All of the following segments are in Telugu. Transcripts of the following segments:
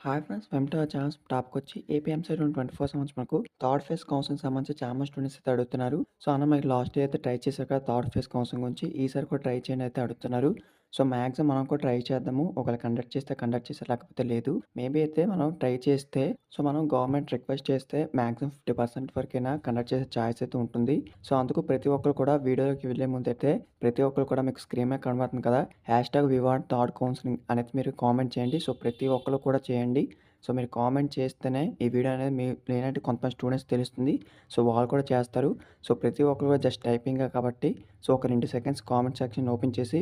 Hi friends! Welcome to our channel. టాపికొచ్చి ఏపీ ఎంసెట్ 2024 సంవత్సరం మనకు థర్డ్ ఫేజ్ కౌన్సెలింగ్‌కి సంబంధించి చాలా మంది స్టూడెంట్స్ అయితే అడుగుతున్నారు. సో, అన్న మీరు లాస్ట్ ఇయర్ అయితే ట్రై చేశారు కదా! థర్డ్ ఫేజ్ కౌన్సెలింగ్ గురించి ఈసారి కూడా ట్రై చేయండి అయితే అడుగుతున్నారు. సో, మాక్సిమం మనం కూడా ట్రై చేద్దాము. ఒకవేళ కండక్ట్ చేస్తే కండక్ట్ చేశారు, లేకపోతే లేదు. మేబీ అయితే మనం ట్రై చేస్తే మనం గవర్నమెంట్ రిక్వెస్ట్ చేస్తే మాక్సిమం 50% వరకైనా కండక్ట్ చేసే ఛాయిస్ అయితే ఉంటుంది. సో, అందుకు ప్రతి ఒక్కరు కూడా వీడియోలోకి వెళ్ళే ముందైతే ప్రతి ఒక్కరు కూడా మీకు స్క్రీన్ మీద కనబడుతుంది కదా! #వి వాంట్ థర్డ్ కౌన్సెలింగ్ అనేది మీరు కామెంట్ చేయండి. సో, ప్రతి ఒక్కరు కూడా చేయండి. సో, మీరు కామెంట్ చేస్తేనే ఈ వీడియో అనేది లేనంటే కొంతమంది స్టూడెంట్స్ తెలుస్తుంది. సో, వాళ్ళు కూడా చేస్తారు. సో, ప్రతి ఒక్కరు కూడా జస్ట్ టైపింగే కాబట్టి సో, ఒక 2 సెకండ్స్ కామెంట్ సెక్షన్ ఓపెన్ చేసి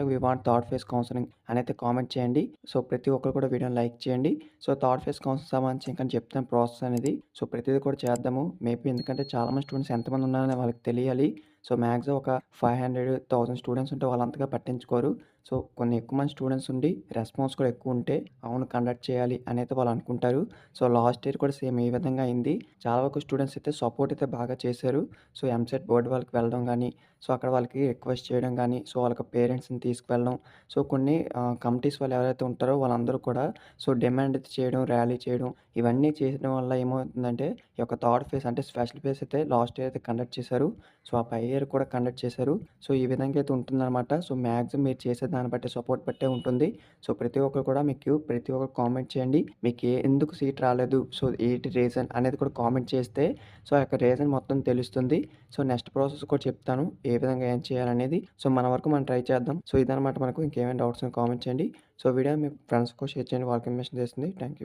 #we want third phase counselling అనైతే కామెంట్ చేయండి. సో, ప్రతి ఒక్కరు కూడా వీడియోని లైక్ చేయండి. సో, థర్డ్ ఫేజ్ కౌన్సిలింగ్ సంబంధించి ఇంకా చెప్తాను ప్రాసెస్ అనేది. సో, ప్రతిది కూడా చేద్దాము. మేబీ ఎందుకంటే చాలామంది స్టూడెంట్స్ ఎంతమంది ఉన్నారని వాళ్ళకి తెలియాలి. సో, మాక్సిమం ఒక 500, 1000 స్టూడెంట్స్ ఉంటే వాళ్ళంతగా పట్టించుకోరు. సో, కొన్ని ఎక్కువ మంది స్టూడెంట్స్ ఉండి రెస్పాన్స్ కూడా ఎక్కువుంటే అవును కండక్ట్ చేయాలి అనైతే వాళ్ళు అనుకుంటారు. సో, లాస్ట్ ఇయర్ కూడా సేమ్ ఈ విధంగా అయింది. చాలా వరకు స్టూడెంట్స్ అయితే సపోర్ట్ అయితే బాగా చేశారు. సో, ఎంసెట్ బోర్డ్ వాళ్ళకి వెళ్ళడం గానీ, సో, అక్కడ వాళ్ళకి రిక్వెస్ట్ చేయడం గానీ, సో, వాళ్ళకి పేరెంట్స్‌ని తీసుకువెళ్ళడం. సో, కొన్ని కమిటీస్ వాళ్ళు ఎవరైతే ఉంటారో వాళ్ళందరూ కూడా సో, డిమాండ్ అయితే చేయడం, ర్యాలీ చేయడం ఇవన్నీ చేయడం వల్ల ఏమవుతుందంటే ఈ యొక్క థర్డ్ ఫేజ్ అంటే స్పెషల్ ఫేజ్ అయితే లాస్ట్ ఇయర్ అయితే కండక్ట్ చేశారు. సో, ఆ పై ఇయర్ కూడా కండక్ట్ చేశారు. సో, ఈ విధంగా అయితే ఉంటుందనమాట. సో, మాక్సిమం మీరు చేసే దాన్ని బట్టి సపోర్ట్ బట్టే ఉంటుంది. సో, ప్రతి ఒక్కరు కూడా ప్రతి ఒక్కరు కామెంట్ చేయండి. మీకు ఎందుకు సీట్ రాలేదు? సో, ఏంటి రీజన్ అనేది కూడా కామెంట్ చేస్తే సో, ఆ యొక్క రీజన్ మొత్తం తెలుస్తుంది. సో, నెక్స్ట్ ప్రాసెస్ కూడా చెప్తాను. ఏ విధంగా ఏం చేయాలనేది. సో, మన వరకు మనం ట్రై చేద్దాం. సో, ఇదనమాట మనకు ఇంకేమైనా డౌట్స్ ఉంటే కామెంట్ చేయండి. సో, వీడియో మీ ఫ్రెండ్స్‌కి షేర్ చేయండి. వాళ్ళకి ఇన్ఫర్మేషన్ తెలుస్తుంది. Thank you.